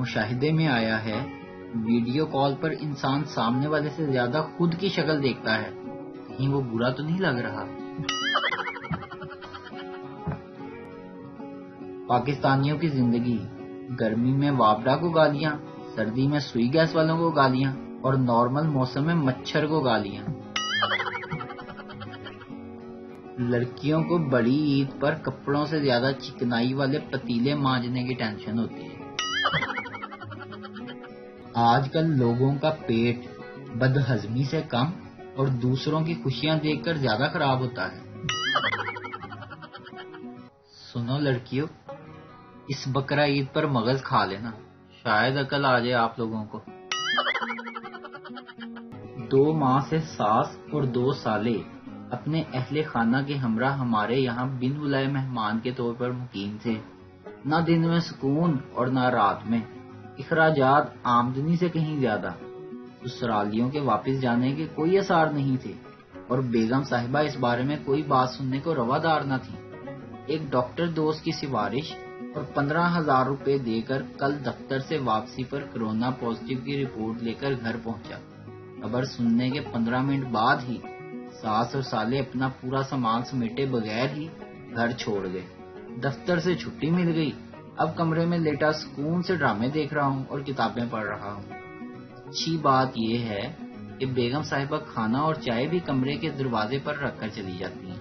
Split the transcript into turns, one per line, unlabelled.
مشاہدے میں آیا ہے ویڈیو کال پر انسان سامنے والے سے زیادہ خود کی شکل دیکھتا ہے، کہیں وہ برا تو نہیں لگ رہا۔ پاکستانیوں کی زندگی، گرمی میں وابڈا کو گالیاں، سردی میں سوئی گیس والوں کو گالیاں اور نارمل موسم میں مچھر کو گالیاں۔ لڑکیوں کو بڑی عید پر کپڑوں سے زیادہ چکنائی والے پتیلے مانجنے کی ٹینشن ہوتی ہے۔ آج کل لوگوں کا پیٹ بدہضمی سے کم اور دوسروں کی خوشیاں دیکھ کر زیادہ خراب ہوتا ہے۔ سنو لڑکیوں، اس بقرہ عید پر مغز کھا لینا، شاید عقل آ جائے آپ لوگوں کو۔ 2 ماہ سے ساس اور 2 سالے اپنے اہل خانہ کے ہمراہ ہمارے یہاں بن بلائے مہمان کے طور پر مقیم تھے۔ نہ دن میں سکون اور نہ رات میں، اخراجات آمدنی سے کہیں زیادہ۔ سسرالیوں کے واپس جانے کے کوئی آثار نہیں تھے اور بیگم صاحبہ اس بارے میں کوئی بات سننے کو روادار نہ تھی۔ ایک ڈاکٹر دوست کی سفارش اور 15,000 روپے دے کر کل دفتر سے واپسی پر کرونا پازیٹیو کی رپورٹ لے کر گھر پہنچا۔ خبر سننے کے 15 منٹ بعد ہی ساس اور سالے اپنا پورا سامان سمیٹے بغیر ہی گھر چھوڑ گئے۔ دفتر سے چھٹی مل گئی، اب کمرے میں لیٹا سکون سے ڈرامے دیکھ رہا ہوں اور کتابیں پڑھ رہا ہوں۔ اچھی بات یہ ہے کہ بیگم صاحبہ کھانا اور چائے بھی کمرے کے دروازے پر رکھ کر چلی جاتی ہیں۔